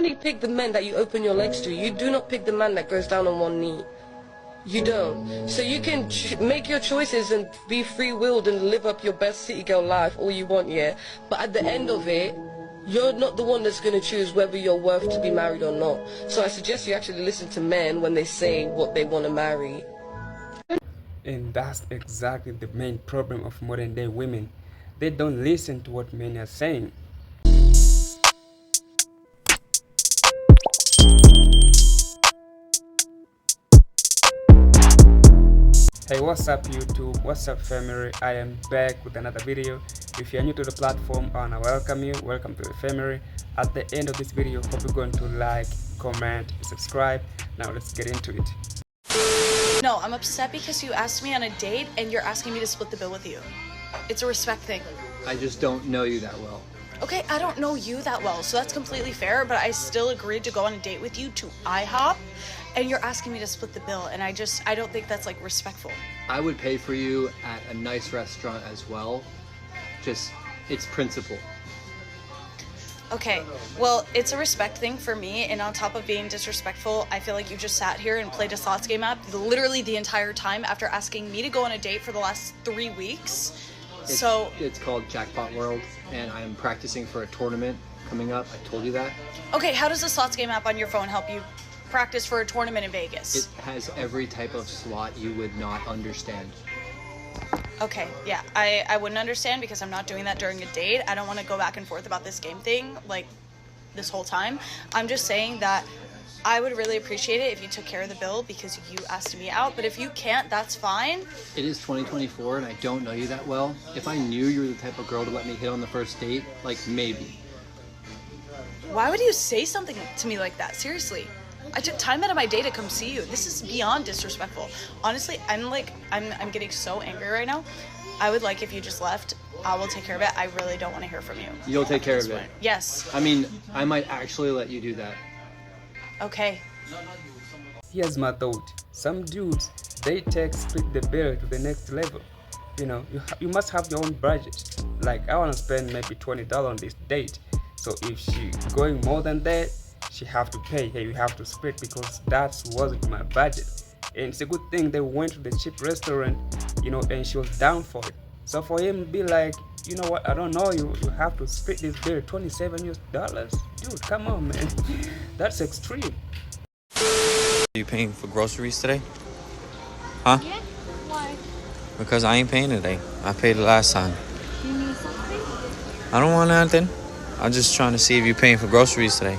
only pick the men that you open your legs to. You do not pick the man that goes down on one knee. You don't. So you can make your choices and be free-willed and live up your best city girl life all you want, yeah? But at the end of it, you're not the one that's going to choose whether you're worth to be married or not. So I suggest you actually listen to men when they say what they want to marry. And that's exactly the main problem of modern day women. They don't listen to what men are saying. Hey, what's up YouTube, what's up family? I am back with another video. If you're new to the platform, I wanna welcome you. Welcome to the family. At the end of this video, hope you're going to like, comment, subscribe. Now let's get into it. No, I'm upset because you asked me on a date and you're asking me to split the bill with you. It's a respect thing. I just don't know you that well. Okay, I don't know you that well, so that's completely fair, but I still agreed to go on a date with you to IHOP, and you're asking me to split the bill, and I don't think that's, like, respectful. I would pay for you at a nice restaurant as well. Just, it's principle. Okay, well, it's a respect thing for me, and on top of being disrespectful, I feel like you just sat here and played a slots game app literally the entire time after asking me to go on a date for the last 3 weeks. It's called Jackpot World, and I am practicing for a tournament coming up. I told you that. Okay, how does the slots game app on your phone help you practice for a tournament in Vegas? It has every type of slot you would not understand. Okay, yeah, I wouldn't understand because I'm not doing that during a date. I don't want to go back and forth about this game thing, like, this whole time. I'm just saying that I would really appreciate it if you took care of the bill because you asked me out, but if you can't, that's fine. It is 2024 and I don't know you that well. If I knew you were the type of girl to let me hit on the first date, like, maybe. Why would you say something to me like that? Seriously. I took time out of my day to come see you. This is beyond disrespectful. Honestly, I'm getting so angry right now. I would like if you just left. I will take care of it. I really don't want to hear from you. You'll take care of it? Yes. I mean, I might actually let you do that. Okay. Here's my thought. Some dudes, they take split the bill to the next level. You know, you must have your own budget. Like, I want to spend maybe $20 on this date. So if she going more than that, she have to pay. Hey, you have to split because that wasn't my budget. And it's a good thing they went to the cheap restaurant, you know, and she was down for it. So for him to be like, you know what, I don't know, you have to split this bill, $27 US. Dude, come on, man. That's extreme. Are you paying for groceries today? Huh? Yeah? Why? Because I ain't paying today. I paid the last time. You need something? I don't want nothing. I'm just trying to see if you're paying for groceries today.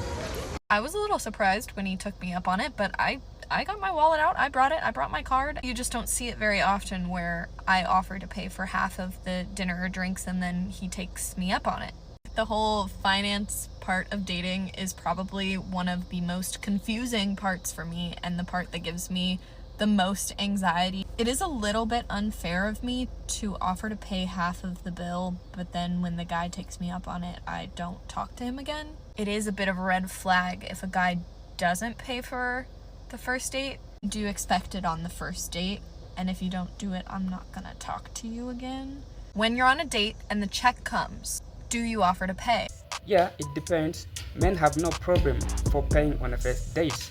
I was a little surprised when he took me up on it, but I got my wallet out. I brought my card. You just don't see it very often where I offer to pay for half of the dinner or drinks and then he takes me up on it. The whole finance part of dating is probably one of the most confusing parts for me and the part that gives me the most anxiety. It is a little bit unfair of me to offer to pay half of the bill, but then when the guy takes me up on it, I don't talk to him again. It is a bit of a red flag if a guy doesn't pay for the first date. Do you expect it on the first date? And if you don't do it, I'm not gonna talk to you again. When you're on a date and the check comes, do you offer to pay? Yeah, it depends. Men have no problem for paying on a first date,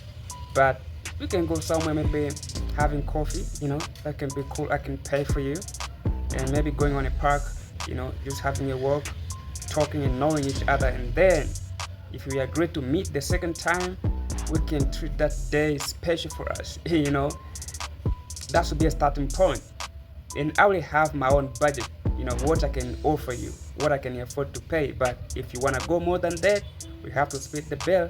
but we can go somewhere, maybe having coffee, you know, that can be cool. I can pay for you. And maybe going on a park, you know, just having a walk, talking and knowing each other. And then if we agree to meet the second time, we can treat that day special for us. You know, that should be a starting point. And I will have my own budget, you know, what I can offer you, what I can afford to pay. But if you want to go more than that, we have to split the bill.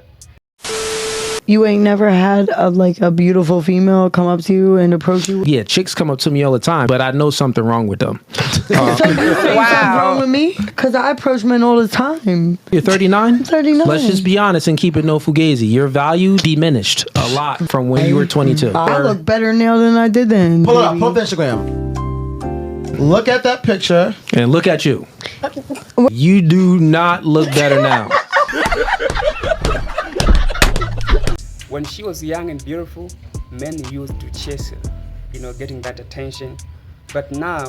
You ain't never had a beautiful female come up to you and approach you? Yeah, chicks come up to me all the time, but I know something wrong with them. So you say something wrong with me? Because I approach men all the time. You're 39? I'm 39. Let's just be honest and keep it no fugazi. Your value diminished a lot from when you were 22. I look better now than I did then. Pull it up, pull up the Instagram. Look at that picture. And look at you. You do not look better now. When she was young and beautiful, men used to chase her, you know, getting that attention. But now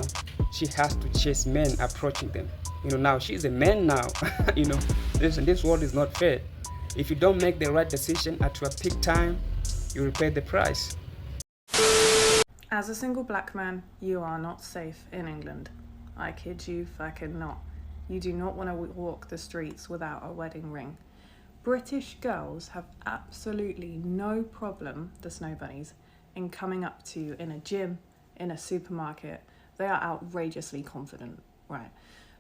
she has to chase men approaching them. You know, now she's a man now. You know, this world is not fair. If you don't make the right decision at your peak time, you will pay the price. As a single black man, you are not safe in England. I kid you fucking not. You do not want to walk the streets without a wedding ring. British girls have absolutely no problem, the snow bunnies, in coming up to you in a gym, in a supermarket. They are outrageously confident, right?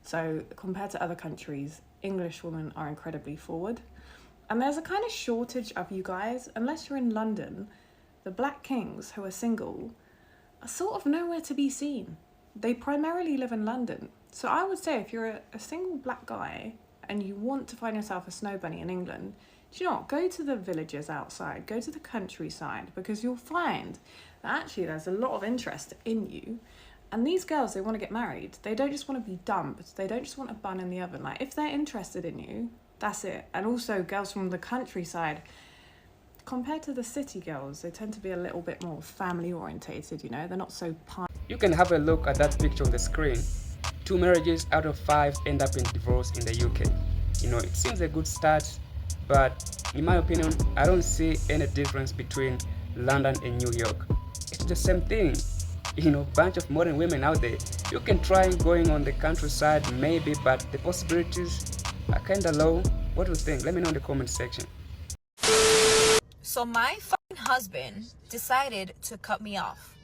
So compared to other countries, English women are incredibly forward. And there's a kind of shortage of you guys. Unless you're in London, the black kings who are single are sort of nowhere to be seen. They primarily live in London. So I would say if you're a single black guy and you want to find yourself a snow bunny in England, do you know what? Go to the villages outside, go to the countryside, because you'll find that actually there's a lot of interest in you. And these girls, they want to get married. They don't just want to be dumped. They don't just want a bun in the oven. Like, if they're interested in you, that's it. And also girls from the countryside, compared to the city girls, they tend to be a little bit more family orientated, you know? They're not so You can have a look at that picture on the screen. 2 marriages out of 5 end up in divorce in the UK. You know, it seems a good start, but in my opinion, I don't see any difference between London and New York. It's the same thing. You know, bunch of modern women out there. You can try going on the countryside maybe, but the possibilities are kind of low. What do you think? Let me know in the comment section. So my fucking husband decided to cut me off.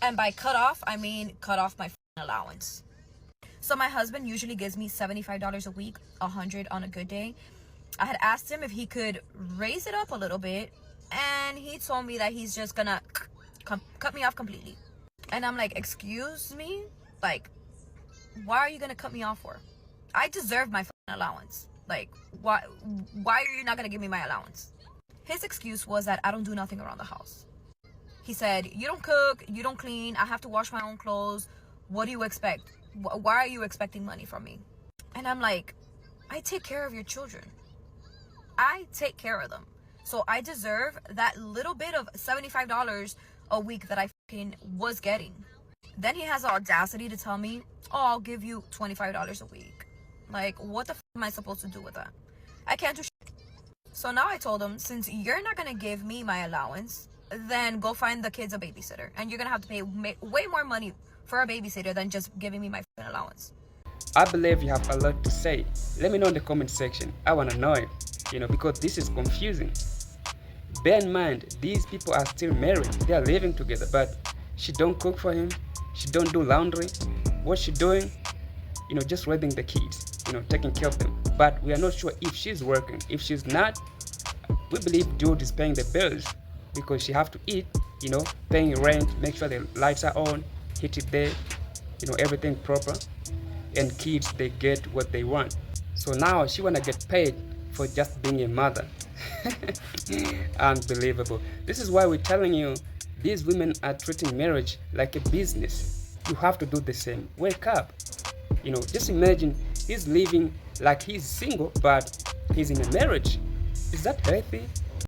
And by cut off, I mean cut off my fucking allowance. So my husband usually gives me $75 a week, $100 on a good day. I had asked him if he could raise it up a little bit, and he told me that he's just gonna cut me off completely. And I'm like, excuse me? Like, why are you gonna cut me off for? I deserve my fucking allowance. Like, why are you not gonna give me my allowance? His excuse was that I don't do nothing around the house. He said, you don't cook, you don't clean, I have to wash my own clothes. What do you expect? Why are you expecting money from me? And I'm like, I take care of your children. I take care of them. So I deserve that little bit of $75 a week that I fucking was getting. Then he has the audacity to tell me, oh, I'll give you $25 a week. Like, what the f am I supposed to do with that? I can't do shit. So now I told him, since you're not gonna give me my allowance, then go find the kids a babysitter. And you're gonna have to pay way more money for a babysitter than just giving me my f***ing allowance. I believe you have a lot to say. Let me know in the comment section. I wanna know it, you know, because this is confusing. Bear in mind, these people are still married. They are living together, but she don't cook for him. She don't do laundry. What she doing? You know, just raising the kids, you know, taking care of them. But we are not sure if she's working. If she's not, we believe Jude is paying the bills because she have to eat, you know, paying rent, make sure the lights are on, hit it there, you know, everything proper. And kids, they get what they want. So now she wanna get paid for just being a mother. Unbelievable. This is why we're telling you these women are treating marriage like a business. You have to do the same. Wake up. You know, just imagine he's living like he's single, but he's in a marriage. Is that healthy?